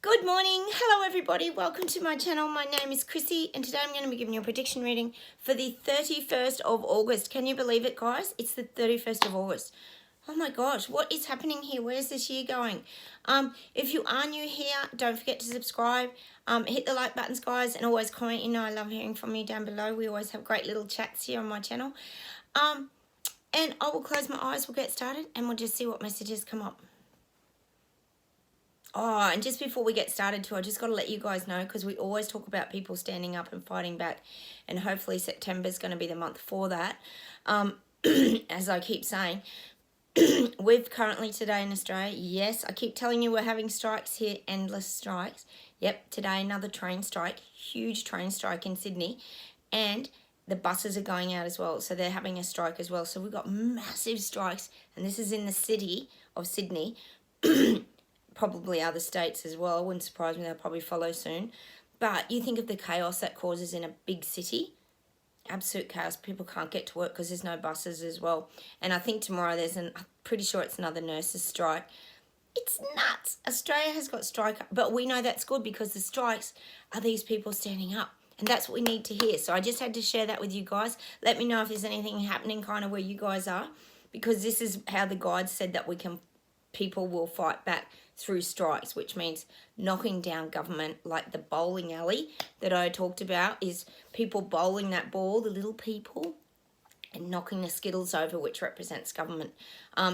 Good morning. Hello, everybody. Welcome to my channel. My name is Chrissy, and today I'm going to be giving you a prediction reading for the 31st of August. Can you believe it, guys? It's the 31st of August. Oh my gosh, what is happening here? Where's this year going? If you are new here, don't forget to subscribe. Hit the like buttons, guys, and always comment. You know I love hearing from you down below. We always have great little chats here on my channel. And I will close my eyes. We'll get started, and we'll just see what messages come up. Oh, and just before we get started too, I just got to let you guys know, because we always talk about people standing up and fighting back, and hopefully September is going to be the month for that. As I keep saying, we've currently today in Australia, yes, I keep telling you we're having strikes here, endless strikes. Yep, today another train strike, huge train strike in Sydney, and the buses are going out as well, so they're having a strike as well. So we've got massive strikes, and this is in the city of Sydney. Probably other states as well. Wouldn't surprise me, they'll probably follow soon. But you think of the chaos that causes in a big city. Absolute chaos. People can't get to work because there's no buses as well. And I think tomorrow I'm pretty sure it's another nurses' strike. It's nuts. Australia has got strike, but we know that's good because the strikes are these people standing up. And that's what we need to hear. So I just had to share that with you guys. Let me know if there's anything happening kind of where you guys are, because this is how the guide said that people will fight back through strikes, which means knocking down government, like the bowling alley that I talked about, is people bowling that ball, the little people, and knocking the skittles over, which represents government.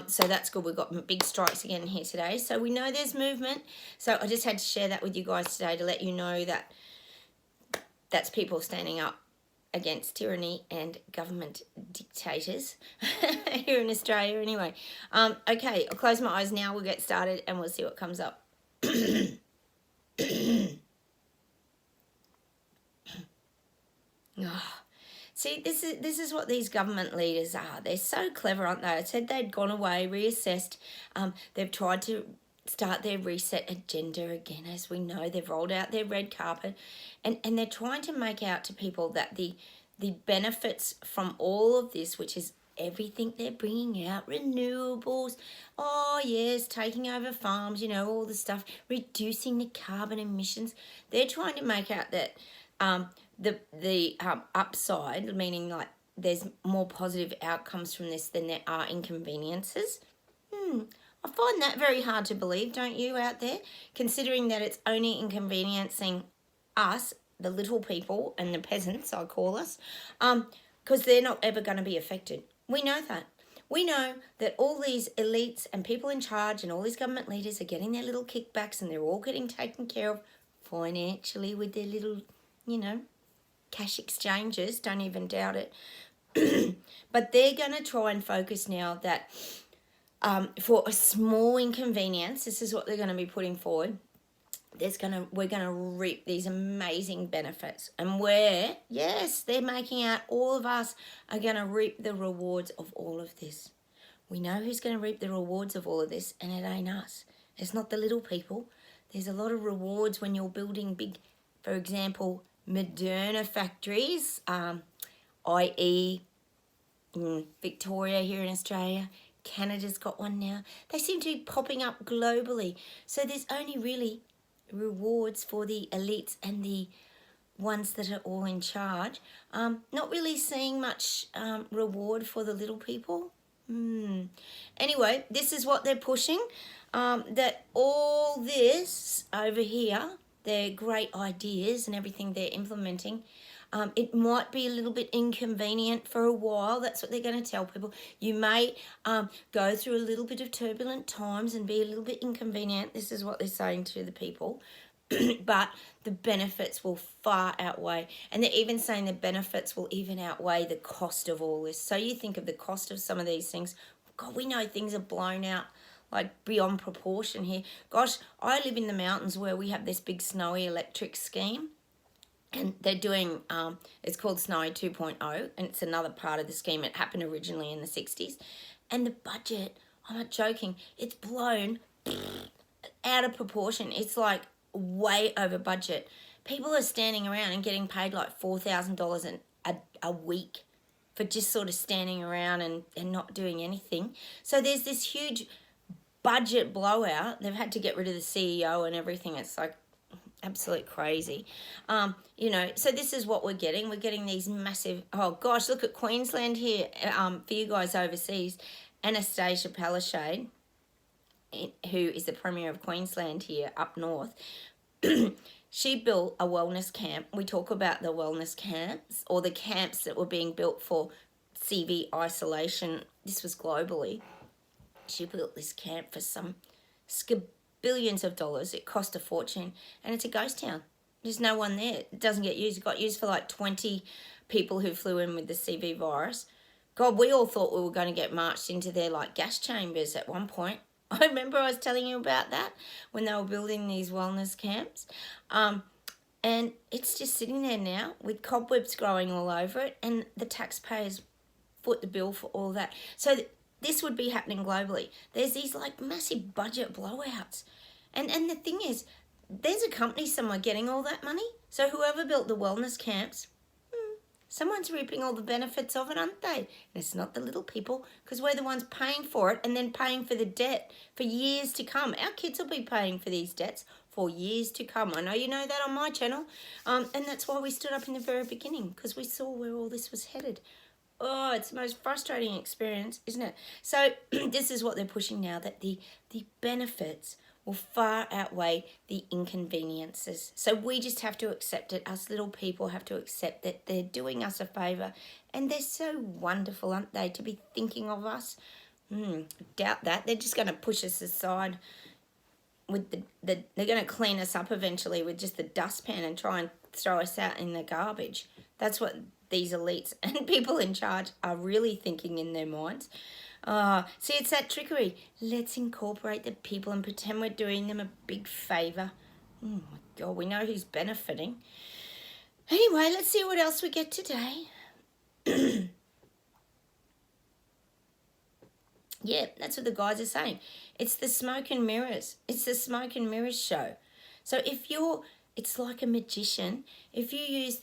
So that's good. We've got big strikes again here today. So we know there's movement. So I just had to share that with you guys today to let you know that that's people standing up against tyranny and government dictators here in Australia anyway. Okay, I'll close my eyes now. We'll get started and we'll see what comes up. See, this is what these government leaders are. They're so clever, aren't they? I said they'd gone away, reassessed. They've tried to start their reset agenda again. As we know, they've rolled out their red carpet, and they're trying to make out to people that the benefits from all of this, which is everything they're bringing out, renewables, oh yes, taking over farms, you know, all the stuff, reducing the carbon emissions. They're trying to make out that the upside, meaning like there's more positive outcomes from this than there are inconveniences. I find that very hard to believe, don't you, out there? Considering that it's only inconveniencing us, the little people and the peasants, I call us, because they're not ever going to be affected. We know that. We know that all these elites and people in charge and all these government leaders are getting their little kickbacks, and they're all getting taken care of financially with their little, you know, cash exchanges. Don't even doubt it. But they're going to try and focus now that for a small inconvenience, this is what they're going to be putting forward. We're going to reap these amazing benefits. And they're making out all of us are going to reap the rewards of all of this. We know who's going to reap the rewards of all of this, and it ain't us. It's not the little people. There's a lot of rewards when you're building big, for example, Moderna factories, i.e. Victoria here in Australia. Canada's got one now. They seem to be popping up globally. So there's only really rewards for the elites and the ones that are all in charge. Not really seeing much reward for the little people. Anyway, this is what they're pushing. That all this over here, their great ideas and everything they're implementing, it might be a little bit inconvenient for a while. That's what they're going to tell people. You may go through a little bit of turbulent times and be a little bit inconvenient. This is what they're saying to the people. But the benefits will far outweigh. And they're even saying the benefits will even outweigh the cost of all this. So you think of the cost of some of these things. God, we know things are blown out like beyond proportion here. Gosh, I live in the mountains where we have this big snowy electric scheme. And they're doing, it's called Snowy 2.0, and it's another part of the scheme. It happened originally in the 60s. And the budget, I'm not joking, it's blown out of proportion. It's like way over budget. People are standing around and getting paid like $4,000 a week for just sort of standing around and not doing anything. So there's this huge budget blowout. They've had to get rid of the CEO and everything. It's like absolute crazy. So this is what we're getting. We're getting these massive, oh gosh, look at Queensland here, for you guys overseas. Anastasia Palaszczuk, who is the Premier of Queensland here up north, she built a wellness camp. We talk about the wellness camps, or the camps that were being built for CV isolation. This was globally. She built this camp for some billions of dollars. It cost a fortune, and it's a ghost town. There's no one there. It doesn't get used. It got used for like 20 people who flew in with the CV virus. God, we all thought we were going to get marched into their like gas chambers at one point. I remember I was telling you about that when they were building these wellness camps. And it's just sitting there now with cobwebs growing all over it, and the taxpayers foot the bill for all that. So this would be happening globally. There's these like massive budget blowouts. And the thing is, there's a company somewhere getting all that money. So whoever built the wellness camps, someone's reaping all the benefits of it, aren't they? And it's not the little people, because we're the ones paying for it and then paying for the debt for years to come. Our kids will be paying for these debts for years to come. I know you know that on my channel. And that's why we stood up in the very beginning, because we saw where all this was headed. Oh, it's the most frustrating experience, isn't it? So this is what they're pushing now, that the benefits will far outweigh the inconveniences. So we just have to accept it. Us little people have to accept that they're doing us a favour. And they're so wonderful, aren't they, to be thinking of us? Doubt that. They're just going to push us aside with they're going to clean us up eventually with just the dustpan and try and throw us out in the garbage. That's what these elites and people in charge are really thinking in their minds. See, it's that trickery. Let's incorporate the people and pretend we're doing them a big favour. Oh my God, we know who's benefiting. Anyway, let's see what else we get today. Yeah, that's what the guys are saying. It's the smoke and mirrors. It's the smoke and mirrors show. So it's like a magician. If you use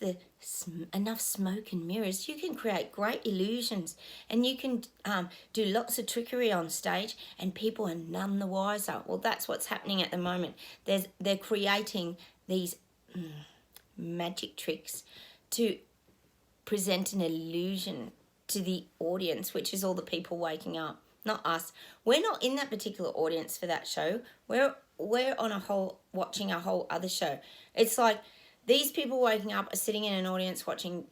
enough smoke and mirrors, you can create great illusions, and you can do lots of trickery on stage, and people are none the wiser. Well, that's what's happening at the moment. They're creating these magic tricks to present an illusion to the audience, which is all the people waking up, not us. We're not in that particular audience for that show. We're on watching a whole other show. It's like these people waking up are sitting in an audience watching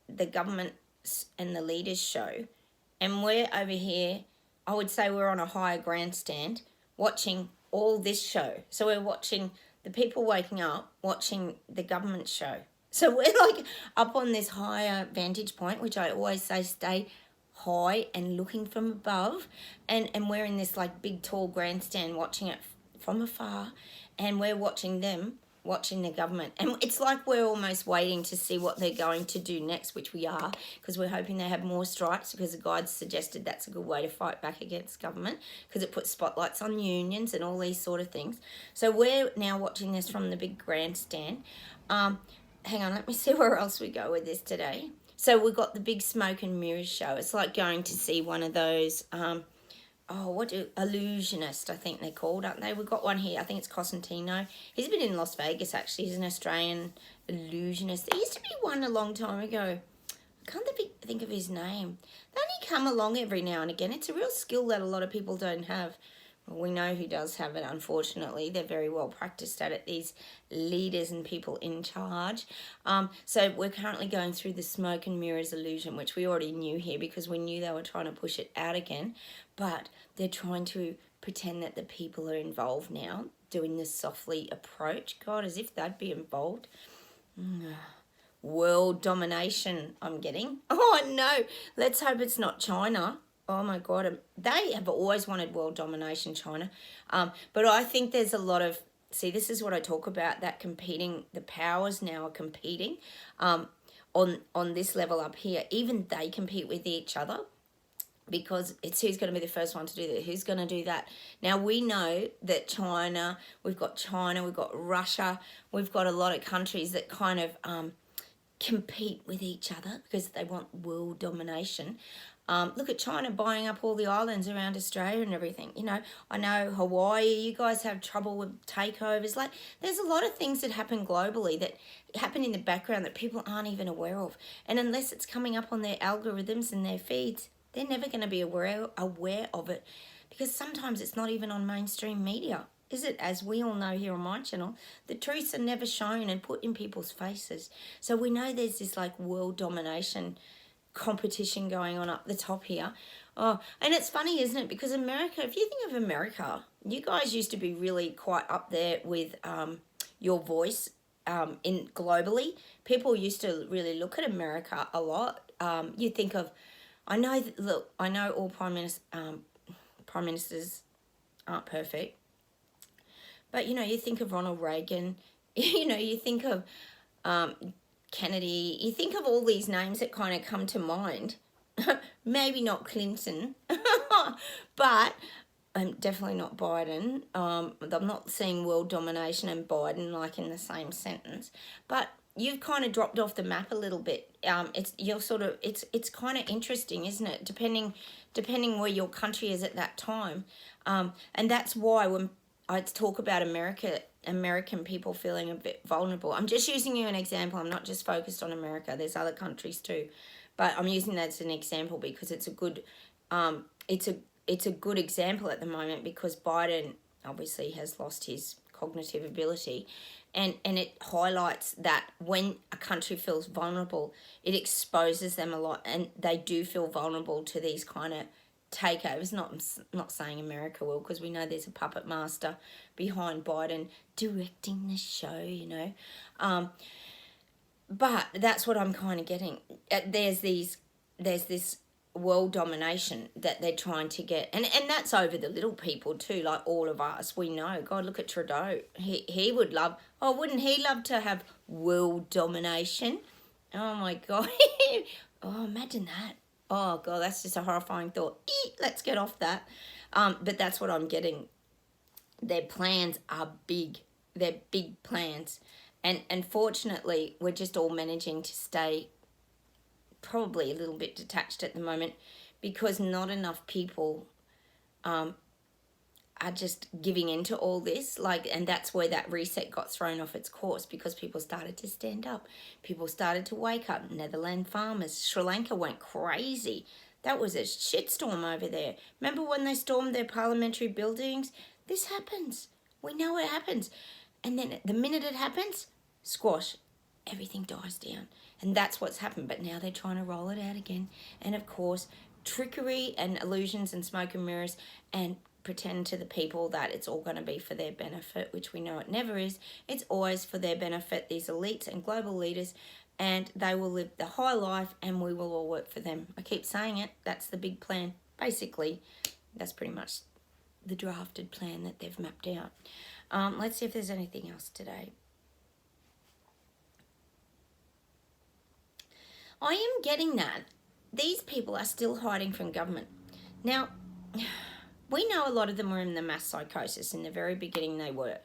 the government and the leaders show, and we're over here, I would say we're on a higher grandstand watching all this show. So we're watching the people waking up, watching the government show. So we're like up on this higher vantage point, which I always say stay high and looking from above, and we're in this like big tall grandstand watching it from afar, and we're watching them watching the government, and it's like we're almost waiting to see what they're going to do next, which we are, because we're hoping they have more strikes, because the guides suggested that's a good way to fight back against government, because it puts spotlights on unions and all these sort of things. So we're now watching this from the big grandstand. Hang on, let me see where else we go with this today. So we've got the big smoke and mirrors show. It's like going to see one of those, illusionist, I think they're called, aren't they? We've got one here. I think it's Cosentino. He's been in Las Vegas, actually. He's an Australian illusionist. There used to be one a long time ago. I can't think of his name. They only come along every now and again. It's a real skill that a lot of people don't have. Well, we know who does have it, unfortunately. They're very well practiced at it, these leaders and people in charge. So we're currently going through the smoke and mirrors illusion, which we already knew here because we knew they were trying to push it out again. But they're trying to pretend that the people are involved now, doing this softly approach. God, as if they'd be involved. World domination, I'm getting. Oh, no. Let's hope it's not China. Oh, my God. They have always wanted world domination, China. But I think there's a lot of... See, this is what I talk about, that competing... The powers now are competing on this level up here. Even they compete with each other because it's who's going to be the first one to do that, who's going to do that. Now, we know that China, we've got Russia, we've got a lot of countries that kind of compete with each other because they want world domination. Look at China buying up all the islands around Australia and everything. You know, I know Hawaii, you guys have trouble with takeovers. Like, there's a lot of things that happen globally that happen in the background that people aren't even aware of. And unless it's coming up on their algorithms and their feeds, they're never going to be aware of it, because sometimes it's not even on mainstream media. Is it? As we all know here on my channel, the truths are never shown and put in people's faces. So we know there's this like world domination competition going on up the top here. Oh, and it's funny, isn't it? Because America, if you think of America, you guys used to be really quite up there with your voice in globally. People used to really look at America a lot. You think of, I know all prime ministers aren't perfect, but you know, you think of Ronald Reagan, you know, you think of Kennedy, you think of all these names that kind of come to mind. Maybe not Clinton, but definitely not Biden. I'm not seeing world domination and Biden like in the same sentence, but you've kind of dropped off the map a little bit. It's kind of interesting, isn't it? Depending where your country is at that time, and that's why when I talk about American people feeling a bit vulnerable. I'm just using you an example. I'm not just focused on America. There's other countries too, but I'm using that as an example because it's a good, it's a good example at the moment, because Biden obviously has lost his cognitive ability, and it highlights that when a country feels vulnerable, it exposes them a lot, and they do feel vulnerable to these kind of takeovers. Not saying America will, because we know there's a puppet master behind Biden directing the show, you know. But that's what I'm kind of getting. There's this world domination that they're trying to get, and that's over the little people too, like all of us. We know, God, look at Trudeau. He would love, oh, wouldn't he love to have world domination? Oh my God. Oh, imagine that. Oh God, that's just a horrifying thought. Let's get off that. But that's what I'm getting. Their plans are big. They're big plans. And fortunately, we're just all managing to stay probably a little bit detached at the moment, because not enough people are just giving into all this, and that's where that reset got thrown off its course, because people started to stand up. People started to wake up. Netherland farmers, Sri Lanka went crazy. That was a shitstorm over there. Remember when they stormed their parliamentary buildings? This happens. We know it happens. And then the minute it happens, squash, everything dies down. And that's what's happened. But now they're trying to roll it out again. And of course, trickery and illusions and smoke and mirrors, and pretend to the people that it's all going to be for their benefit, which we know it never is. It's always for their benefit, these elites and global leaders, and they will live the high life and we will all work for them. I keep saying it. That's the big plan. Basically, that's pretty much the drafted plan that they've mapped out. Let's see if there's anything else today. I am getting that these people are still hiding from government. Now, we know a lot of them were in the mass psychosis. In the very beginning they were.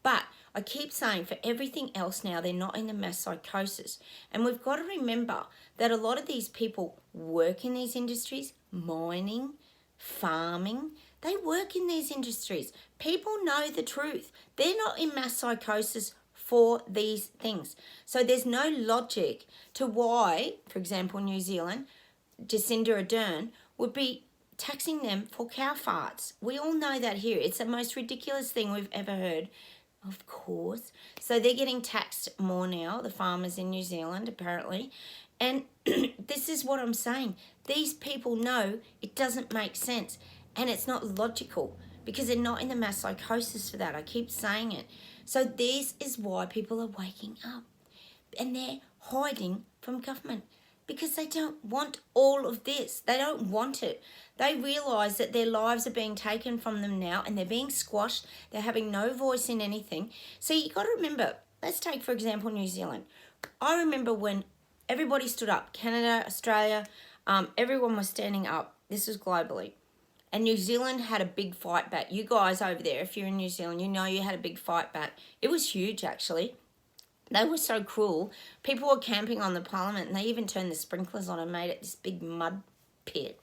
But I keep saying for everything else now, they're not in the mass psychosis. And we've got to remember that a lot of these people work in these industries, mining, farming. They work in these industries. People know the truth. They're not in mass psychosis for these things. So there's no logic to why, for example, New Zealand, Jacinda Ardern would be taxing them for cow farts. We all know that here. It's the most ridiculous thing we've ever heard, of course. So they're getting taxed more now, the farmers in New Zealand, apparently. And this is what I'm saying. These people know it doesn't make sense. And it's not logical, because they're not in the mass psychosis for that. I keep saying it. So this is why people are waking up. And they're hiding from government, because they don't want all of this. They don't want it. They realise that their lives are being taken from them now, and they're being squashed. They're having no voice in anything. So you've got to remember, let's take, for example, New Zealand. I remember when everybody stood up, Canada, Australia, everyone was standing up. This was globally. And New Zealand had a big fight back. You guys over there, if you're in New Zealand, you know you had a big fight back. It was huge, actually. They were so cruel. People were camping on the parliament, and they even turned the sprinklers on and made it this big mud pit.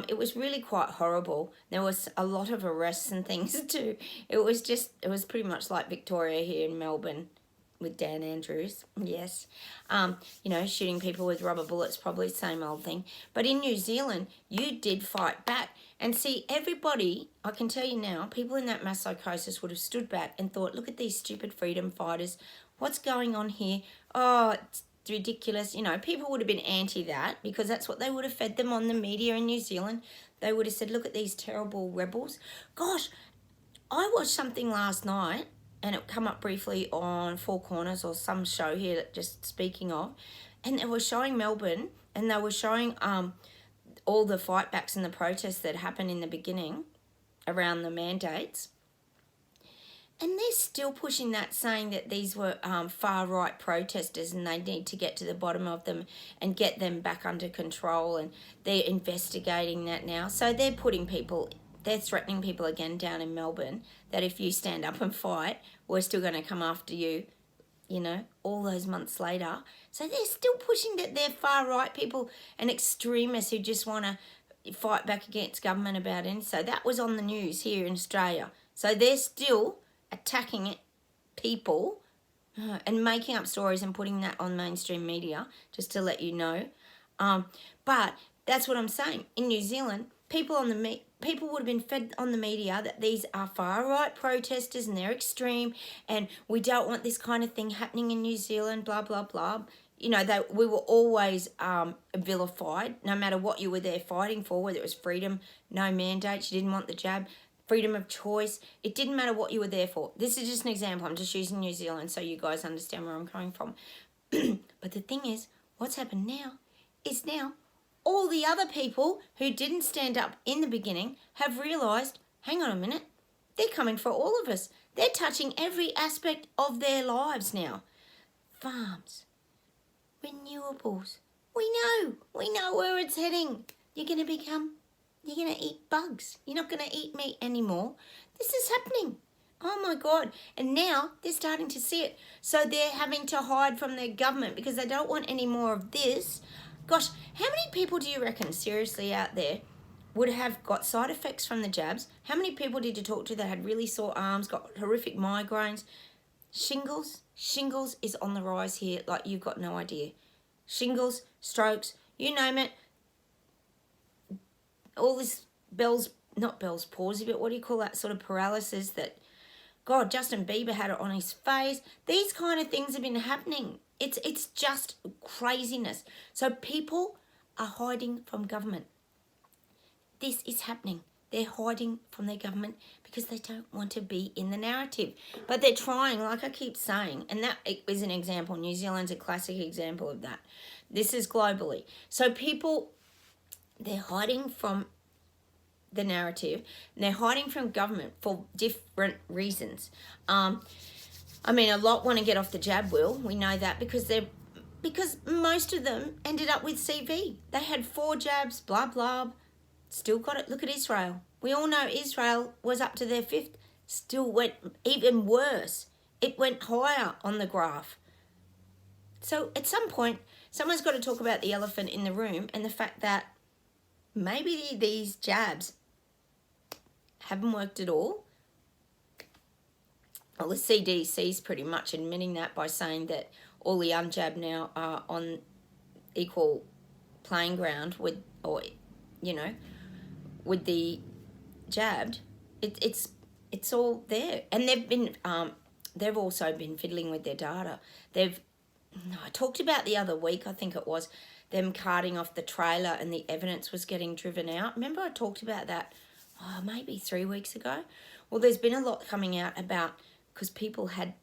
It was really quite horrible. There was a lot of arrests and things too. It was pretty much like Victoria here in Melbourne with Dan Andrews. Yes. Shooting people with rubber bullets, probably the same old thing. But in New Zealand, you did fight back. And see, everybody, I can tell you now, people in that mass psychosis would have stood back and thought, look at these stupid freedom fighters. What's going on here? Oh, it's ridiculous. People would have been anti that because that's what they would have fed them on the media in New Zealand. They would have said, look at these terrible rebels. Gosh, I watched something last night and it come up briefly on Four Corners or some show here, just speaking of, and they were showing Melbourne and they were showing all the fight backs and the protests that happened in the beginning around the mandates. And they're still pushing that, saying that these were far-right protesters and they need to get to the bottom of them and get them back under control, and they're investigating that now. So they're threatening people again down in Melbourne that if you stand up and fight, we're still going to come after you, all those months later. So they're still pushing that they're far-right people and extremists who just want to fight back against government about it. So that was on the news here in Australia. So they're still attacking people and making up stories and putting that on mainstream media, just to let you know. But that's what I'm saying. In New Zealand, people would have been fed on the media that these are far-right protesters and they're extreme and we don't want this kind of thing happening in New Zealand, blah, blah, blah. We were always vilified, no matter what you were there fighting for, whether it was freedom, no mandates, you didn't want the jab, freedom of choice. It didn't matter what you were there for. This is just an example. I'm just using New Zealand so you guys understand where I'm coming from. But the thing is, what's happened now is now all the other people who didn't stand up in the beginning have realised, hang on a minute, they're coming for all of us. They're touching every aspect of their lives now. Farms, renewables. We know where it's heading. You're going to eat bugs. You're not going to eat meat anymore. This is happening. Oh my God. And now they're starting to see it. So they're having to hide from their government because they don't want any more of this. Gosh, how many people do you reckon, seriously, out there would have got side effects from the jabs? How many people did you talk to that had really sore arms, got horrific migraines? Shingles is on the rise here like you've got no idea. Shingles, strokes, you name it. All this not Bell's palsy, but what do you call that sort of paralysis that, God, Justin Bieber had it on his face. These kind of things have been happening. It's just craziness. So people are hiding from government. This is happening. They're hiding from their government because they don't want to be in the narrative. But they're trying, like I keep saying, and that is an example. New Zealand's a classic example of that. This is globally. So people, they're hiding from the narrative, and they're hiding from government for different reasons. A lot want to get off the jab wheel. We know that because most of them ended up with CV. They had 4 jabs, blah, blah, still got it. Look at Israel. We all know Israel was up to their 5th, still went even worse. It went higher on the graph. So at some point, someone's got to talk about the elephant in the room and the fact that maybe these jabs haven't worked at all. Well, the CDC's pretty much admitting that by saying that all the unjabbed now are on equal playing ground with the jabbed. It's all there, and they've also been fiddling with their data. I talked about the other week, I think it was, them carting off the trailer and the evidence was getting driven out. Remember I talked about that maybe 3 weeks ago? Well, there's been a lot coming out about, because people had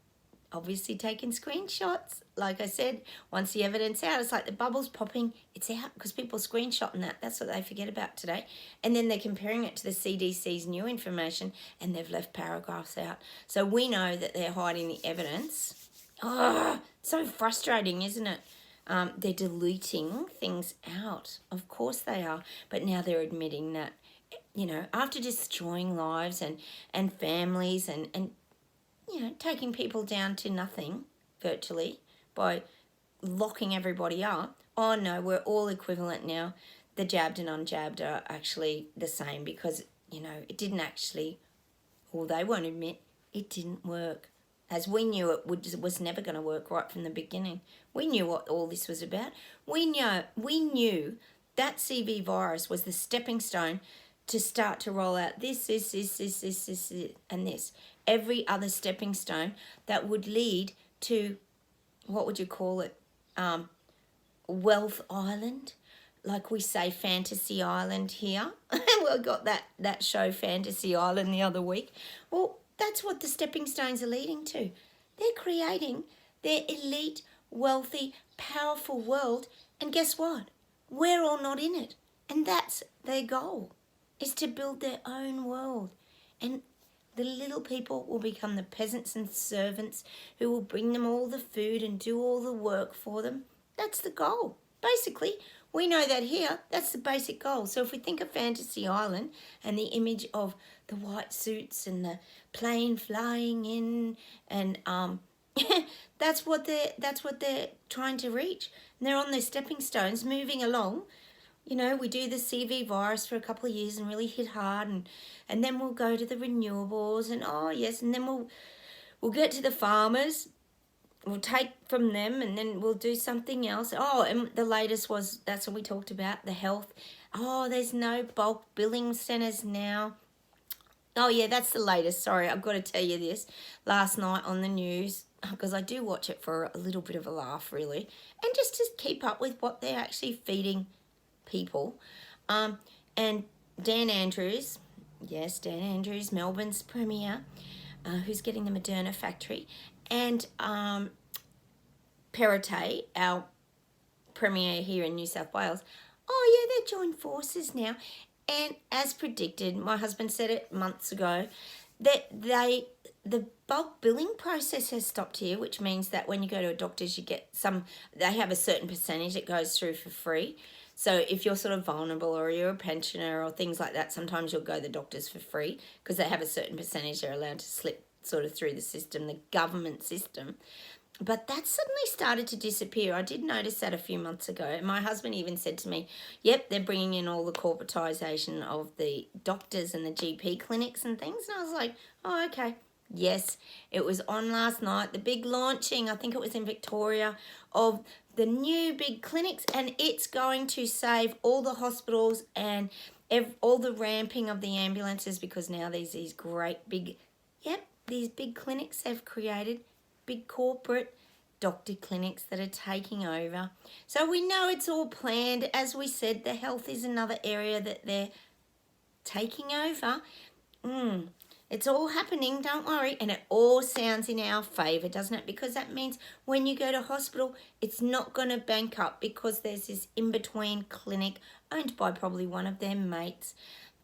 obviously taken screenshots. Like I said, once the evidence out, it's like the bubble's popping, it's out because people screenshotting that. That's what they forget about today. And then they're comparing it to the CDC's new information and they've left paragraphs out. So we know that they're hiding the evidence. Oh, so frustrating, isn't it? They're deleting things out. Of course they are. But now they're admitting that, after destroying lives and families and taking people down to nothing virtually by locking everybody up. Oh no, we're all equivalent now. the jabbed and unjabbed are actually the same because, it didn't actually, or they won't admit, it didn't work. As we knew was never going to work right from the beginning. We knew what all this was about. We knew that CV virus was the stepping stone to start to roll out this, and this. Every other stepping stone that would lead to, what would you call it? Wealth Island. Like we say Fantasy Island here. We got that show Fantasy Island the other week. Well, that's what the stepping stones are leading to. They're creating their elite, wealthy, powerful world. And guess what? We're all not in it. And that's their goal, is to build their own world. And the little people will become the peasants and servants who will bring them all the food and do all the work for them. That's the goal. Basically, we know that here, that's the basic goal. So if we think of Fantasy Island and the image of the white suits and the plane flying in, and that's what they're trying to reach. And they're on their stepping stones, moving along. We do the CV virus for a couple of years and really hit hard, and then we'll go to the renewables, and and then we'll get to the farmers. We'll take from them, and then we'll do something else. And the latest was, that's what we talked about, the health. There's no bulk billing centres now. That's the latest. Sorry, I've got to tell you this. Last night on the news, because I do watch it for a little bit of a laugh, really, and just to keep up with what they're actually feeding people. And Dan Andrews, Melbourne's Premier, who's getting the Moderna factory, and Perrottet, our Premier here in New South Wales, they've joined forces now. And as predicted, my husband said it months ago, that the bulk billing process has stopped here, which means that when you go to a doctor's, they have a certain percentage that goes through for free. So if you're sort of vulnerable or you're a pensioner or things like that, sometimes you'll go to the doctors for free because they have a certain percentage they're allowed to slip sort of through the system, the government system. But that suddenly started to disappear. I did notice that a few months ago. My husband even said to me, yep, they're bringing in all the corporatisation of the doctors and the GP clinics and things. And I was like, okay. Yes, it was on last night, the big launching, I think it was in Victoria, of the new big clinics, and it's going to save all the hospitals and all the ramping of the ambulances, because now there's these great big, these big clinics they've created, big corporate doctor clinics that are taking over. So we know it's all planned. As we said, the health is another area that they're taking over. It's all happening, don't worry. And it all sounds in our favour, doesn't it? Because that means when you go to hospital, it's not going to bank up, because there's this in-between clinic owned by probably one of their mates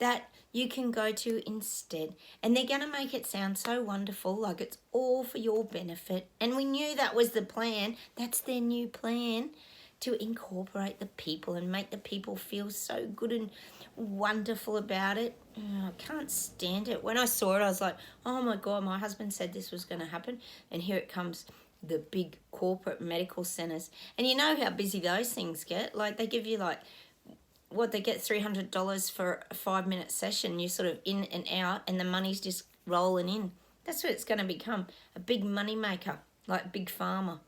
that you can go to instead. And they're going to make it sound so wonderful, like it's all for your benefit. And we knew that was the plan. That's their new plan, to incorporate the people and make the people feel so good and wonderful about it. I can't stand it. When I saw it, I was like, oh my God, my husband said this was going to happen. And here it comes, the big corporate medical centres. And you know how busy those things get. Like they give you they get $300 for a 5-minute session. You're sort of in and out, and the money's just rolling in. That's what it's going to become, a big money maker, like Big Pharma.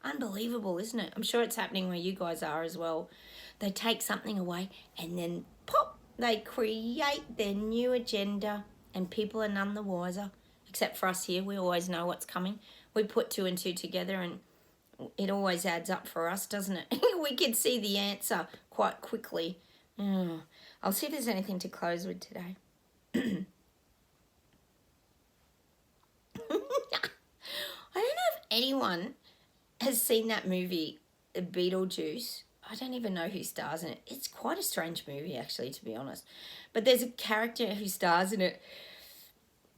Unbelievable, isn't it? I'm sure it's happening where you guys are as well. They take something away and then pop, they create their new agenda, and people are none the wiser, except for us here. We always know what's coming. We put 2 and 2 together and it always adds up for us, doesn't it? We can see the answer quite quickly. I'll see if there's anything to close with today. I don't know if anyone has seen that movie, Beetlejuice. I don't even know who stars in it. It's quite a strange movie, actually, to be honest. But there's a character who stars in it.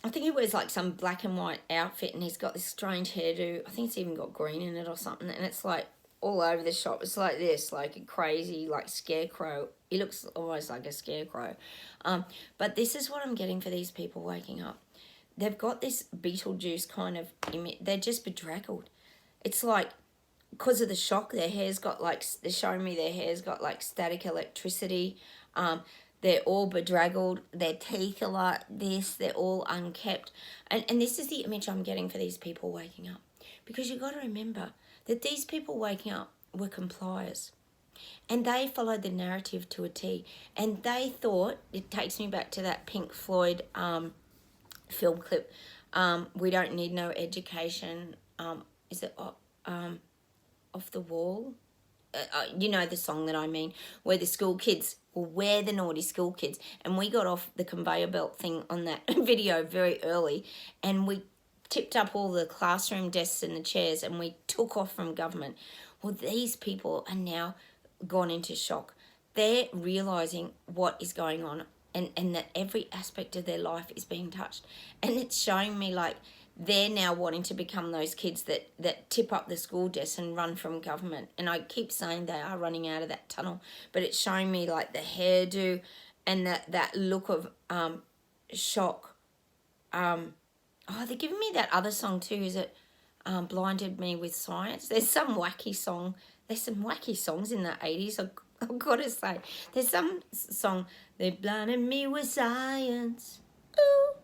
I think he wears like some black and white outfit, and he's got this strange hairdo. I think it's even got green in it or something. And it's like all over the shop. It's like this, like a crazy, like scarecrow. He looks almost like a scarecrow. But this is what I'm getting for these people waking up. They've got this Beetlejuice kind of image. They're just bedraggled. It's like because of the shock, their hair's got like, they're showing me their hair's got like static electricity. They're all bedraggled. Their teeth are like this. They're all unkept. And this is the image I'm getting for these people waking up. Because you've got to remember that these people waking up were compliers. And they followed the narrative to a T. And they thought, it takes me back to that Pink Floyd film clip, we don't need no education. Is it Off the Wall? You know the song that I mean, where the school kids, or we're the naughty school kids, and we got off the conveyor belt thing on that video very early, and we tipped up all the classroom desks and the chairs, and we took off from government. Well, these people are now gone into shock. They're realising what is going on, and that every aspect of their life is being touched. And it's showing me like they're now wanting to become those kids that tip up the school desk and run from government. And I keep saying they are running out of that tunnel, but it's showing me like the hairdo and that look of shock. They're giving me that other song too. Is it Blinded Me with Science? There's some wacky song. There's some wacky songs in the 80s. I've got to say. There's some song, they blinded me with science. Ooh.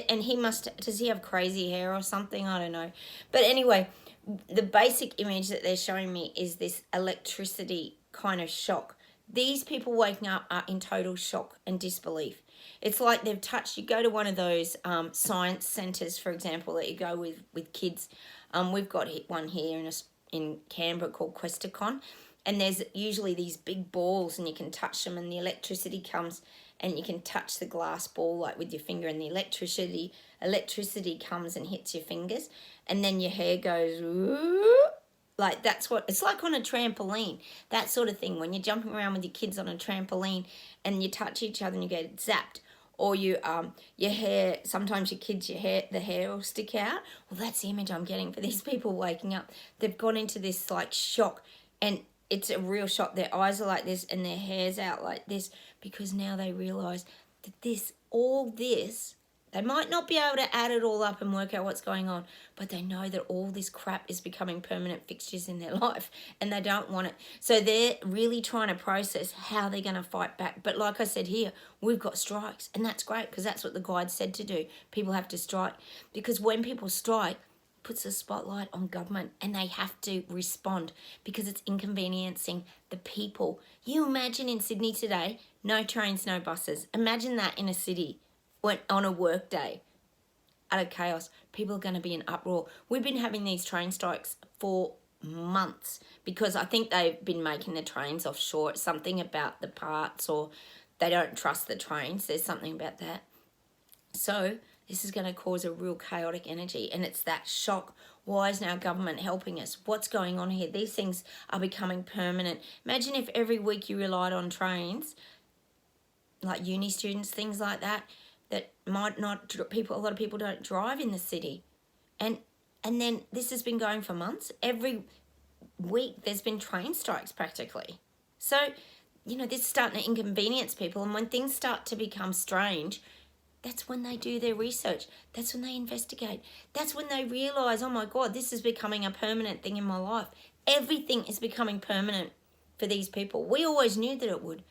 And does he have crazy hair or something? I don't know. But anyway, the basic image that they're showing me is this electricity kind of shock. These people waking up are in total shock and disbelief. It's like they've touched, you go to one of those science centres, for example, that you go with kids. We've got one here in Canberra called Questacon, and there's usually these big balls and you can touch them and the electricity comes and you can touch the glass ball like with your finger, and the electricity comes and hits your fingers, and then your hair goes, ooh, like that's what it's like on a trampoline, that sort of thing, when you're jumping around with your kids on a trampoline and you touch each other and you get zapped. Or your hair, sometimes the hair will stick out. Well, that's the image I'm getting for these people waking up. They've gone into this like shock, and it's a real shock. Their eyes are like this and their hair's out like this, because now they realise that all this, they might not be able to add it all up and work out what's going on, but they know that all this crap is becoming permanent fixtures in their life and they don't want it. So they're really trying to process how they're going to fight back. But like I said here, we've got strikes, and that's great because that's what the guide said to do. People have to strike, because when people strike, it puts a spotlight on government and they have to respond because it's inconveniencing the people. You imagine in Sydney today, no trains, no buses. Imagine that in a city. On a work day, utter chaos. People are going to be in uproar. We've been having these train strikes for months because I think they've been making the trains offshore. It's something about the parts, or they don't trust the trains. There's something about that. So this is going to cause a real chaotic energy, and it's that shock. Why is now government helping us? What's going on here? These things are becoming permanent. Imagine if every week you relied on trains, like uni students, things like that might not, a lot of people don't drive in the city. And then this has been going for months. Every week there's been train strikes practically. So, this is starting to inconvenience people. And when things start to become strange, that's when they do their research. That's when they investigate. That's when they realise, oh my God, this is becoming a permanent thing in my life. Everything is becoming permanent for these people. We always knew that it would,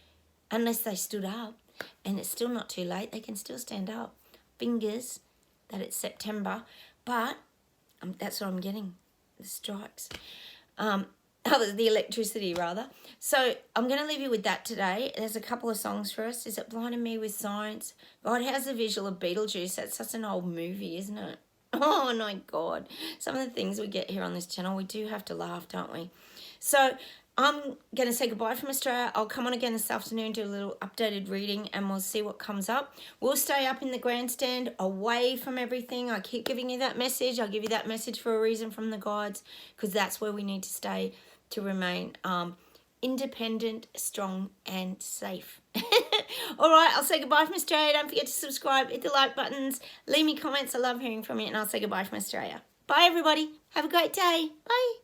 unless they stood up. And it's still not too late. They can still stand up. Fingers that it's September. But that's what I'm getting. The strikes. The electricity, rather. So I'm going to leave you with that today. There's a couple of songs for us. Is it Blinding Me with Science? God, how's the visual of Beetlejuice? That's such an old movie, isn't it? Oh, my God. Some of the things we get here on this channel, we do have to laugh, don't we? So I'm going to say goodbye from Australia. I'll come on again this afternoon, do a little updated reading, and we'll see what comes up. We'll stay up in the grandstand, away from everything. I keep giving you that message. I'll give you that message for a reason from the guides, because that's where we need to stay to remain independent, strong, and safe. All right, I'll say goodbye from Australia. Don't forget to subscribe, hit the like buttons, leave me comments. I love hearing from you, and I'll say goodbye from Australia. Bye, everybody. Have a great day. Bye.